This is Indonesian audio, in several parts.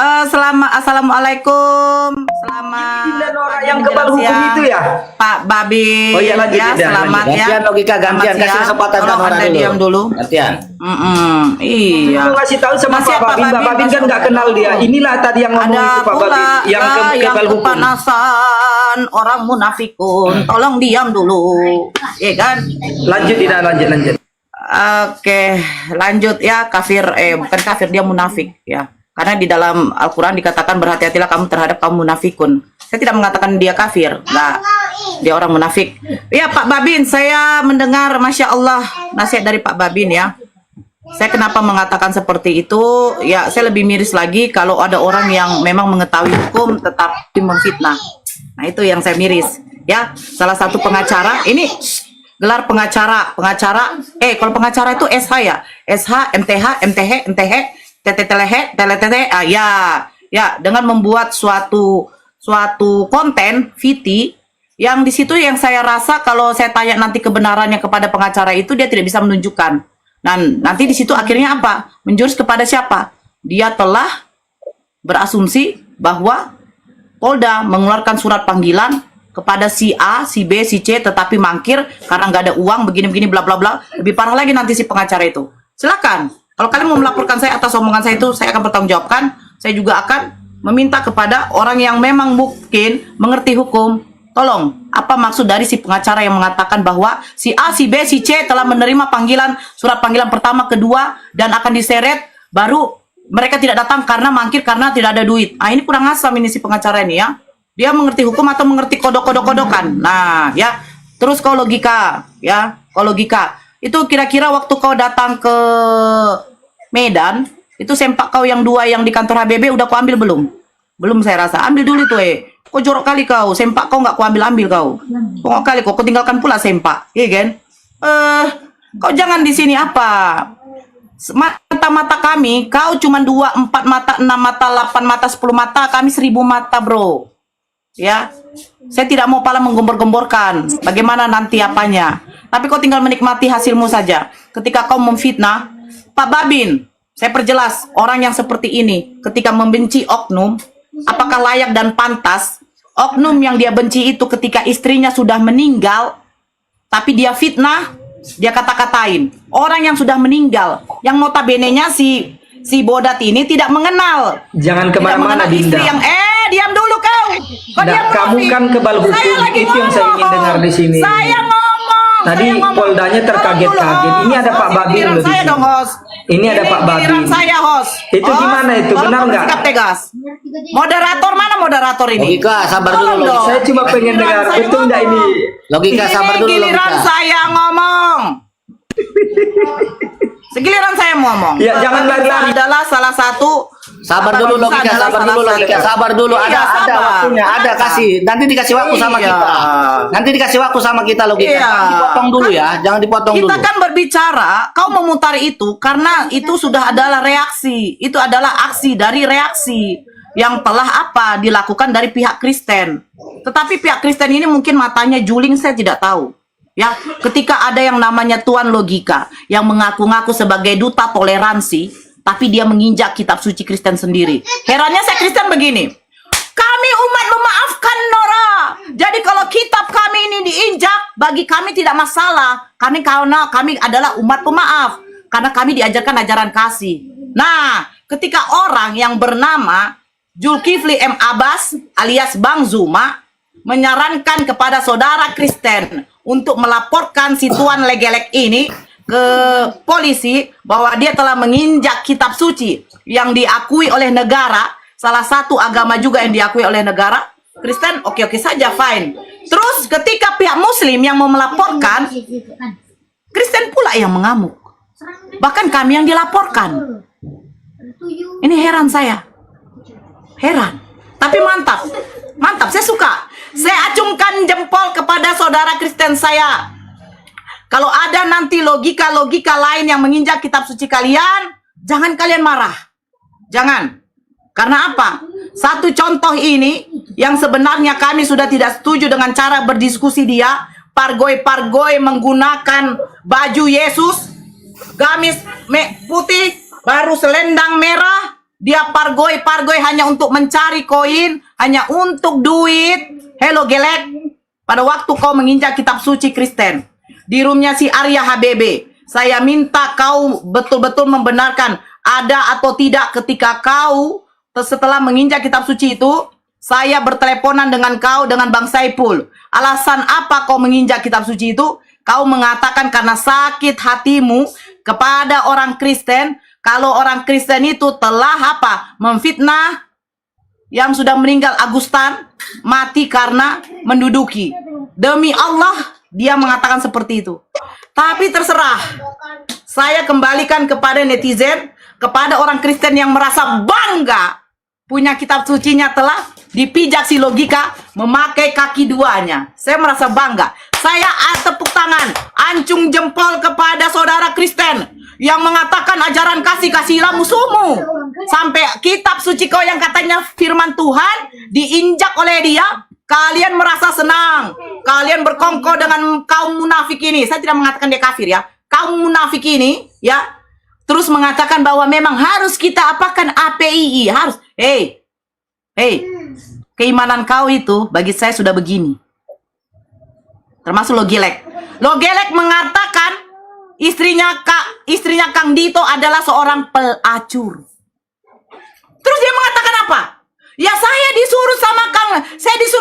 Assalamualaikum. Selamat orang yang kebal hukum itu ya, Pak Babin. Oh iya, lanjut, ya, selamat ya. Gantian logika, gantian kasih kesempatan Tolong Nora Anda dulu. diam dulu. Gantian. Iya. Mau ngasih tahu sama Masih Pak Babin. Pak Babin kan nggak kenal dia. Inilah tadi yang ngomong Ada itu Pak pula Babin yang kebal hukum. kepanasan orang munafikun. Tolong diam dulu. Iya kan? Lanjut tidak lanjut. Oke, lanjut ya. Kafir, bukan kafir, dia munafik ya. Karena di dalam Al-Quran dikatakan berhati-hatilah kamu terhadap kaum munafikun. Saya tidak mengatakan dia kafir, enggak. Dia orang munafik. Ya Pak Babin, saya mendengar Masya Allah nasihat dari Pak Babin ya. Saya kenapa mengatakan seperti itu? Ya saya lebih miris lagi kalau ada orang yang memang mengetahui hukum tetapi memfitnah. Nah itu yang saya miris. Ya, salah satu pengacara, ini gelar pengacara. Kalau pengacara itu SH ya? SH, MTH, MTH, MTH, TTTLH, ya, dengan membuat suatu konten VT yang di situ yang saya rasa kalau saya tanya nanti kebenarannya kepada pengacara itu dia tidak bisa menunjukkan. Dan nanti di situ akhirnya apa? Menjurus kepada siapa? Dia telah berasumsi bahwa Polda mengeluarkan surat panggilan kepada si A, si B, si C, tetapi mangkir karena nggak ada uang, begini-begini, bla bla bla. Lebih parah lagi nanti si pengacara itu. Silakan. Kalau kalian mau melaporkan saya atas omongan saya itu, saya akan bertanggungjawabkan. Saya juga akan meminta kepada orang yang memang mungkin mengerti hukum. Tolong, apa maksud dari si pengacara yang mengatakan bahwa si A, si B, si C telah menerima surat panggilan pertama, kedua, dan akan diseret, baru mereka tidak datang karena mangkir, karena tidak ada duit. Ah, ini kurang asam ini si pengacara ini ya. Dia mengerti hukum atau mengerti kodok-kodokan. Nah, ya. Terus kalau logika, ya. Kalau logika, itu kira-kira waktu kau datang ke Medan, itu sempak kau yang 2 yang di kantor HBB udah kau ambil belum? Belum saya rasa. Ambil dulu tuh Kok jorok kali kau, sempak kau nggak kau ambil kau. Pokok kali kau tinggalkan pula sempak, iya kan? Kau jangan di sini apa? Mata-mata kami, kau cuma 2, 4 mata, 6 mata, 8 mata, 10 mata, kami 1000 mata, bro. Ya, saya tidak mau pala menggembor-gemborkan bagaimana nanti apanya. Tapi kau tinggal menikmati hasilmu saja. Ketika kau memfitnah, Pak Babin, saya perjelas, orang yang seperti ini ketika membenci oknum, apakah layak dan pantas oknum yang dia benci itu ketika istrinya sudah meninggal, tapi dia fitnah, dia kata-katain orang yang sudah meninggal, yang notabene-nya si Bodat ini tidak mengenal. Jangan kemana-mana, Dinda. Istri yang diam dulu kau. Kamu kan kebal hukum, itu yang saya ingin dengar di sini. Saya ngomong. Tadi Poldanya terkaget-kaget. Ini ada Pak Babin loh di Saya sini. dong, host. Ini ada Pak Babin. Saya host. Itu gimana itu? Benar nggak? Sikap tegas. Moderator mana moderator ini? Logika, sabar dulu. Tolong dong. Saya cuma pengen dengar, Saya betul nggak ini? Logika, sabar dulu Giliran logika. saya ngomong. Segiliran saya ngomong. Ya, jangan lari-lari. Adalah salah satu. Sabar dulu logika, sabar dulu logika, sabar dulu. Iya, Ada sabar. waktunya, ada kasih. Nanti dikasih waktu sama Iya. kita. Nanti dikasih waktu sama kita logika. Iya. Jangan dipotong dulu ya, jangan dipotong Kita dulu. kan berbicara, kau memutar itu karena itu sudah adalah reaksi. Itu adalah aksi dari reaksi yang telah dilakukan dari pihak Kristen. Tetapi pihak Kristen ini mungkin matanya juling, saya tidak tahu. Ya, ketika ada yang namanya Tuan Logika yang mengaku-ngaku sebagai duta toleransi, tapi dia menginjak kitab suci Kristen sendiri. Herannya saya Kristen begini. Kami umat memaafkan, Nora. Jadi kalau kitab kami ini diinjak, bagi kami tidak masalah. Karena kami adalah umat pemaaf. Karena kami diajarkan ajaran kasih. Nah, ketika orang yang bernama Zulkifli M. Abbas alias Bang Zuma menyarankan kepada saudara Kristen untuk melaporkan si Tuan Legelek ini ke polisi bahwa dia telah menginjak kitab suci yang diakui oleh negara, salah satu agama juga yang diakui oleh negara Kristen, oke saja, fine. Terus ketika pihak Muslim yang mau melaporkan, Kristen pula yang mengamuk. Bahkan kami yang dilaporkan. Ini heran saya. Heran. Tapi mantap. Mantap, saya suka. Saya acungkan jempol kepada saudara Kristen saya. Kalau ada nanti logika-logika lain yang menginjak kitab suci kalian, jangan kalian marah. Jangan. Karena apa? Satu contoh ini yang sebenarnya kami sudah tidak setuju dengan cara berdiskusi dia. Pargoy-pargoy menggunakan baju Yesus, gamis putih, baru selendang merah, Dia pargoi hanya untuk mencari koin, hanya untuk duit. Hello Gelek, pada waktu kau menginjak kitab suci Kristen di roomnya si Arya HBB, saya minta kau betul-betul membenarkan ada atau tidak ketika kau setelah menginjak kitab suci itu. Saya berteleponan dengan kau, dengan Bang Saipul. Alasan apa kau menginjak kitab suci itu? Kau mengatakan karena sakit hatimu kepada orang Kristen. Kalau orang Kristen itu telah apa? Memfitnah yang sudah meninggal Agustan, mati karena menduduki. Demi Allah, dia mengatakan seperti itu. Tapi terserah. Saya kembalikan kepada netizen, kepada orang Kristen yang merasa bangga punya kitab sucinya telah dipijak si logika memakai kaki duanya. Saya merasa bangga. Saya tepuk tangan, ancung jempol kepada saudara Kristen yang mengatakan ajaran kasihilah musuhmu. Sampai kitab suci kau yang katanya firman Tuhan diinjak oleh dia, kalian merasa senang. Kalian berkongkol dengan kaum munafik ini. Saya tidak mengatakan dia kafir ya. Kaum munafik ini ya, terus mengatakan bahwa memang harus kita apakan APII, harus. Hei, keimanan kau itu bagi saya sudah begini. Termasuk Logelek. Logelek mengatakan istrinya Kang Dito adalah seorang pelacur. Terus dia mengatakan apa? Ya saya disuruh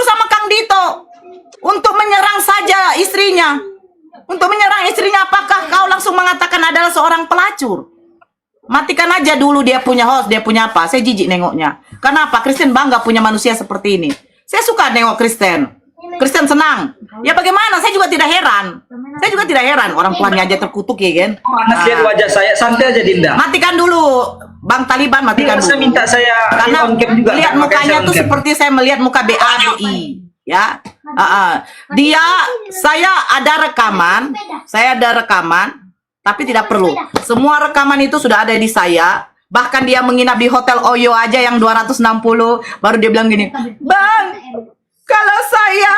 sama Kang Dito untuk menyerang saja istrinya. Untuk menyerang istrinya, apakah kau langsung mengatakan adalah seorang pelacur? Matikan aja dulu dia punya host, dia punya apa. Saya jijik nengoknya. Kenapa? Kristen bangga punya manusia seperti ini. Saya suka nengok Kristen. Kristen senang. Ya bagaimana? Saya juga tidak heran. Orang tuanya aja terkutuk ya kan. Panas lihat wajah saya. Santai aja Dinda. Matikan dulu. Bang Taliban matikan dulu. Saya minta saya karena on cam juga. lihat mukanya tuh seperti saya melihat muka BABI. Ya. Saya ada rekaman. Tapi tidak perlu. Semua rekaman itu sudah ada di saya. Bahkan dia menginap di Hotel Oyo aja yang 260. Baru dia bilang gini, Bang, kalau saya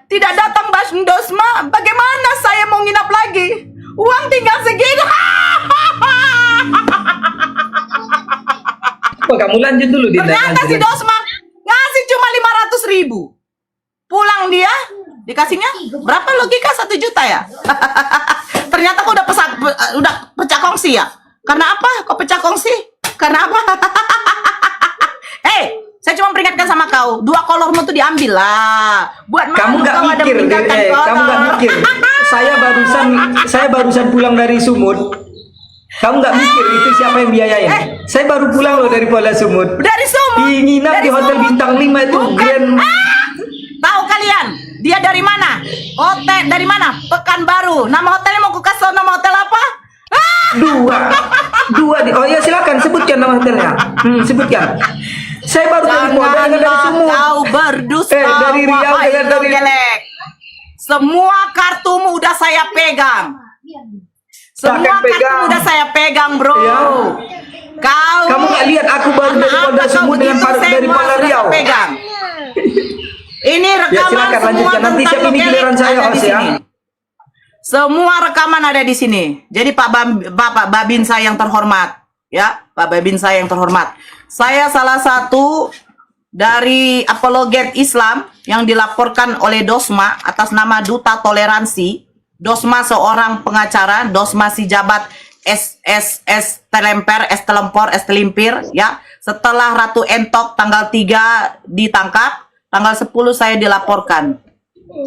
tidak datang Bang Dosma, bagaimana saya mau nginap lagi? Uang tinggal segini. Oh, kamu lanjut dulu Dinda. Ternyata si Dosma ngasih cuma 500.000. Pulang dia dikasihnya berapa logika 1 juta ya? Ternyata kok udah pecah kongsi ya? Karena apa? Kok pecah kongsi? Karena apa? Saya cuma peringatkan sama kau, 2 kolormu tuh diambil lah. Buat kamu nggak mikir, kamu nggak mikir. Saya barusan pulang dari Sumut. Kamu nggak mikir itu siapa yang biayain? Saya baru pulang loh dari Kuala Sumut. Dari Sumut? Nginap di Hotel Bintang 5 itu. Tahu kalian? Dia dari mana? Hotel dari mana? Pekanbaru. Nama hotelnya mau ku kasih nama hotel apa? Dua. Oh ya silakan sebutkan nama hotelnya. Sebutkan. Saya baru dari Sumut. Kau berdusta. Dari Riau dari Gelek. Semua kartumu udah saya pegang. Udah saya pegang, bro. Ya. Kamu nggak lihat aku baru dari Polda Sumut dengan dari Polda Riau. Pegang. Ini rekaman ya, semua nanti tentang ini giliran saya ada di sini. Semua rekaman ada di sini. Jadi Bapak Babin saya yang terhormat, ya, Pak Babin saya yang terhormat. Saya salah satu dari apologet Islam yang dilaporkan oleh Dosma atas nama Duta Toleransi. Dosma seorang pengacara, Dosma si jabat Telempir, ya. Setelah Ratu Entok tanggal 3 ditangkap, tanggal 10 saya dilaporkan,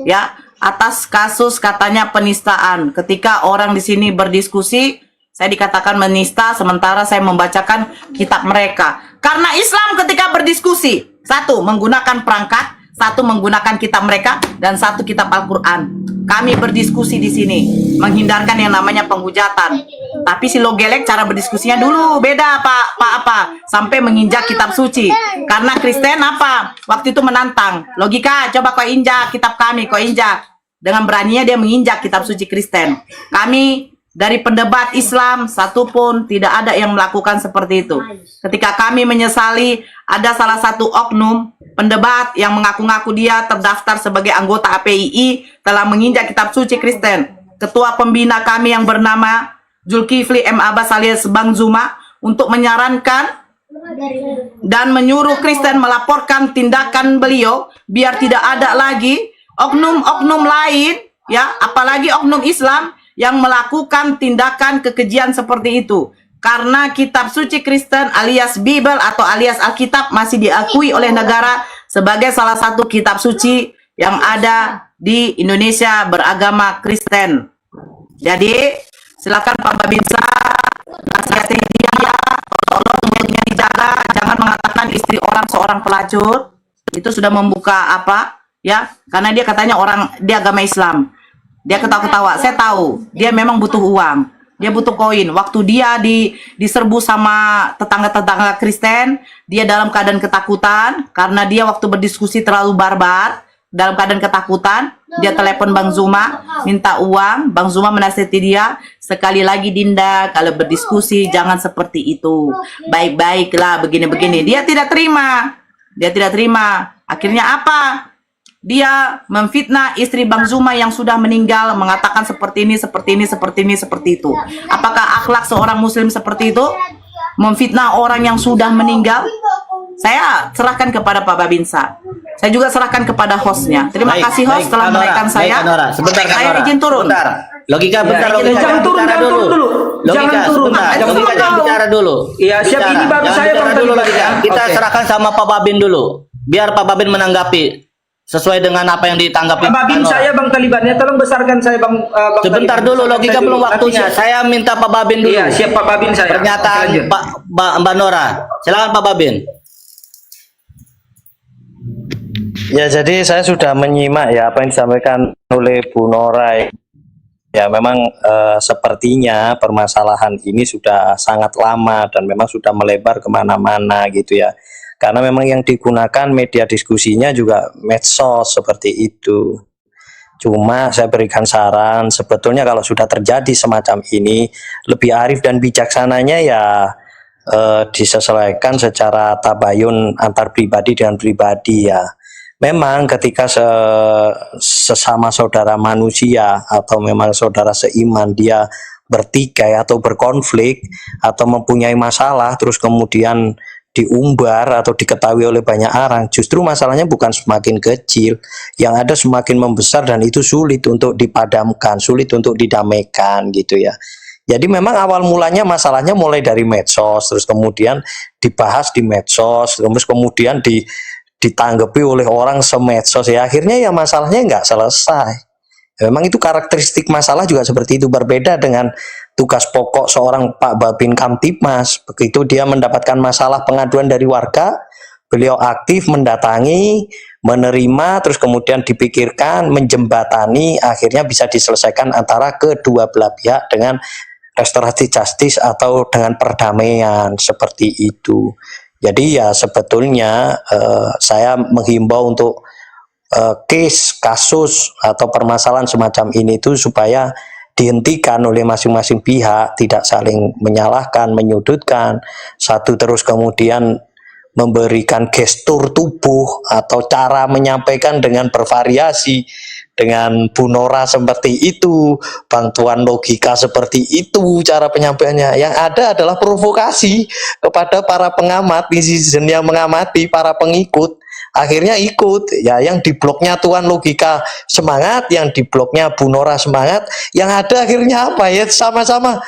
ya, atas kasus katanya penistaan. Ketika orang di sini berdiskusi, saya dikatakan menista, sementara saya membacakan kitab mereka. Karena Islam ketika berdiskusi, 1 menggunakan perangkat, 1 menggunakan kitab mereka, dan 1 kitab Al-Quran. Kami berdiskusi di sini, menghindarkan yang namanya penghujatan. Tapi si Logelek cara berdiskusinya dulu beda, Pak, sampai menginjak kitab suci. Karena Kristen apa? Waktu itu menantang. Logika, coba kau injak kitab kami, kau injak. Dengan beraninya dia menginjak kitab suci Kristen. Kami dari pendebat Islam, 1 pun tidak ada yang melakukan seperti itu. Ketika kami menyesali, ada salah satu oknum pendebat yang mengaku-ngaku dia terdaftar sebagai anggota APII telah menginjak kitab suci Kristen. Ketua pembina kami yang bernama Zulkifli M. Abbas alias Bang Zuma untuk menyarankan dan menyuruh Kristen melaporkan tindakan beliau biar tidak ada lagi oknum-oknum lain, ya, apalagi oknum Islam yang melakukan tindakan kekejian seperti itu. Karena kitab suci Kristen alias Bible atau alias Alkitab masih diakui oleh negara sebagai salah satu kitab suci yang ada di Indonesia beragama Kristen. Jadi silakan Pak Babinsa nasihati dia, tolong mulutnya dijaga, jangan mengatakan istri orang seorang pelacur. Itu sudah membuka apa, ya? Karena dia katanya dia agama Islam. Dia ketawa-ketawa. Saya tahu dia memang butuh uang, dia butuh koin. Waktu dia diserbu sama tetangga-tetangga Kristen, dia dalam keadaan ketakutan karena dia waktu berdiskusi terlalu barbar. Dalam keadaan ketakutan, dia telepon Bang Zuma, minta uang. Bang Zuma menasihati dia, sekali lagi Dinda, kalau berdiskusi jangan seperti itu. Baik-baiklah, begini-begini. Dia tidak terima. Dia tidak terima. Akhirnya apa? Dia memfitnah istri Bang Zuma yang sudah meninggal, mengatakan seperti ini, seperti ini, seperti ini, seperti itu. Apakah akhlak seorang muslim seperti itu? Memfitnah orang yang sudah meninggal? Saya serahkan kepada Pak Babinsa. Saya juga serahkan kepada hostnya. Terima kasih host telah menaikkan saya. Sebentar, saya izin turun. Sebentar. Logika, bentar, Ya, logika. jangan turun, Bicara jangan turun dulu. Logika, Jangan turun. sebentar. Jangan Logika, turun. jangan bicara dulu. Iya, siap, Bicara. ini baru Jangan saya, bicara Bang dulu, Taliban, logika. ya. Kita Oke. serahkan sama Pak Babin dulu. Biar Pak Babin menanggapi sesuai dengan apa yang ditanggapi. Pak Babin, Anwar. saya Bang Taliban, ya tolong besarkan saya Bang. Sebentar Taliban. dulu, Besarkan logika saya belum dulu. Nanti waktunya. siap. Saya minta Pak Babin dulu. Iya, siap Pak Babin saya. Pernyataan Oke, lanjut. Mbak Nora. Silakan Pak Babin. Ya, jadi saya sudah menyimak ya apa yang disampaikan oleh Bu Nora. Ya, memang sepertinya permasalahan ini sudah sangat lama dan memang sudah melebar kemana-mana gitu ya. Karena memang yang digunakan media diskusinya juga medsos seperti itu. Cuma saya berikan saran, sebetulnya kalau sudah terjadi semacam ini, lebih arif dan bijaksananya ya disesuaikan secara tabayun antar pribadi dengan pribadi ya. Memang ketika sesama saudara manusia atau memang saudara seiman dia bertikai atau berkonflik atau mempunyai masalah terus kemudian diumbar atau diketahui oleh banyak orang, justru masalahnya bukan semakin kecil, yang ada semakin membesar dan itu sulit untuk dipadamkan, sulit untuk didamaikan gitu ya. Jadi memang awal mulanya masalahnya mulai dari medsos, terus kemudian dibahas di medsos, terus kemudian ditanggapi oleh orang semedsos ya, akhirnya ya masalahnya nggak selesai. Memang itu karakteristik masalah juga seperti itu, berbeda dengan tugas pokok seorang Pak Babin Kamtibmas. Begitu dia mendapatkan masalah pengaduan dari warga, beliau aktif mendatangi, menerima, terus kemudian dipikirkan, menjembatani, akhirnya bisa diselesaikan antara kedua belah pihak dengan restoratif justice atau dengan perdamaian seperti itu. Jadi ya sebetulnya saya menghimbau untuk kasus atau permasalahan semacam ini itu supaya dihentikan oleh masing-masing pihak, tidak saling menyalahkan, menyudutkan, satu terus kemudian memberikan gestur tubuh atau cara menyampaikan dengan bervariasi, dengan Bu Nora seperti itu, bantuan logika seperti itu cara penyampaiannya. Yang ada adalah provokasi kepada para pengamat, netizen yang mengamati, para pengikut. Akhirnya ikut, ya yang di blognya Tuan Logika semangat, yang di blognya Bu Nora semangat, yang ada akhirnya apa ya, sama-sama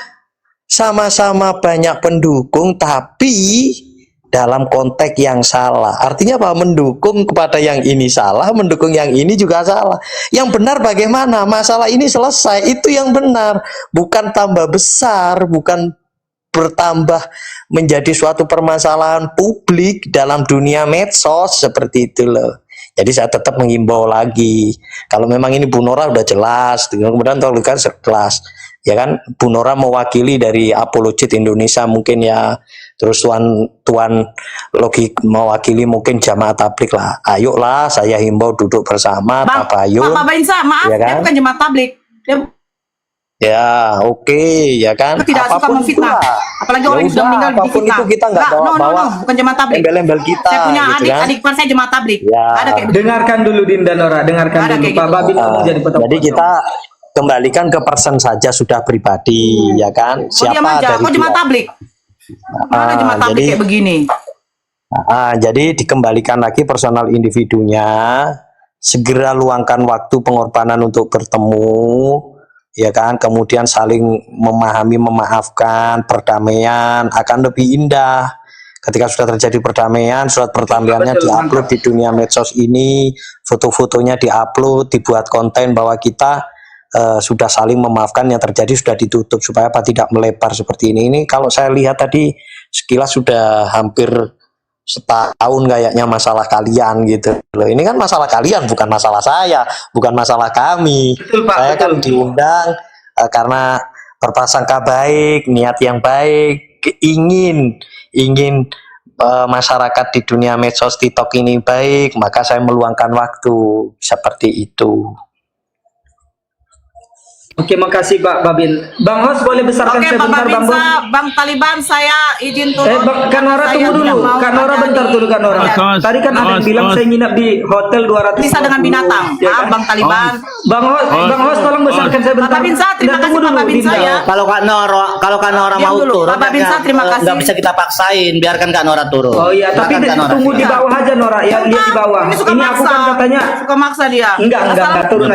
banyak pendukung tapi dalam konteks yang salah. Artinya apa? Mendukung kepada yang ini salah, mendukung yang ini juga salah. Yang benar bagaimana? Masalah ini selesai, itu yang benar. Bukan tambah besar, bukan bertambah menjadi suatu permasalahan publik dalam dunia medsos seperti itu loh. Jadi saya tetap mengimbau lagi, kalau memang ini Bu Nora udah jelas, kemudian Logika jelas, ya kan, Bu Nora mewakili dari Apologet Indonesia mungkin ya, terus Tuan Logika mewakili mungkin Jamaah Tablik lah. Ayolah, saya himbau duduk bersama, tabayun. Pak Babinsa, maaf, ya dia kan? bukan Jemaah Tablik. Dia Ya, oke, ya kan. tidak suka Apapun memfitnah. itulah. Apalagi Ya orang yang sudah udah, meninggal apapun difitnah. itu kita nggak Enggak, bawa-bawa bukan Jemaah Tablik. embel-embel kita. Saya punya gitu kan. adik ipar saya Jemaah Tablik. Ya. Ada kayak begitu. Dengarkan dulu Dinda Nora, dengarkan Ada dulu kayak Pak gitu. Babin ngomong jadi potong. Jadi kita kembalikan ke person saja sudah pribadi, ya kan. Kok diam aja? Kok Jemaah Tablik? Mana Jemaah Tablik jadi kayak begini? Jadi dikembalikan lagi personal individunya, segera luangkan waktu pengorbanan untuk bertemu, ya kan, kemudian saling memahami, memaafkan, perdamaian akan lebih indah. Ketika sudah terjadi perdamaian, surat pertambahannya diupload di dunia medsos ini, foto-fotonya diupload, dibuat konten bahwa kita sudah saling memaafkan, yang terjadi sudah ditutup supaya apa tidak melebar seperti ini. Ini kalau saya lihat tadi sekilas sudah hampir setahun kayaknya masalah kalian gitu loh. Ini kan masalah kalian, bukan masalah saya, bukan masalah kami. Betul, Pak, Saya kan betul. diundang karena berprasangka baik, niat yang baik, ingin masyarakat di dunia medsos TikTok ini baik, maka saya meluangkan waktu seperti itu. Oke, makasih Pak Babin. Bang Hos boleh besarkan Oke, Pak sebentar Bang Bos? Bang Taliban, saya izin turun. Kak Nora Saya tunggu tidak dulu. mau Kak Nora ada bentar di- dulu Kak Nora. Hos, Tadi kan ada yang bilang hos. saya nginap di hotel 200. Bisa dengan binatang. Maaf, Bang Taliban. Bang Hos tolong besarkan saya Pak bentar. Babin Sa, terima Nah, kasih tunggu Pak dulu, Babin Dinda. Sa ya. Kalau Kak Nora Diam mau dulu. turun, Pak Babin Sa, terima kasih. nggak bisa kita paksain, biarkan Kak Nora turun. Oh iya, tapi Silakan, Kak Nora. tunggu di bawah aja Nora. Ya, lihat di bawah. Ini suka Ini aku maksa. kan katanya Suka maksa dia. enggak turun aja.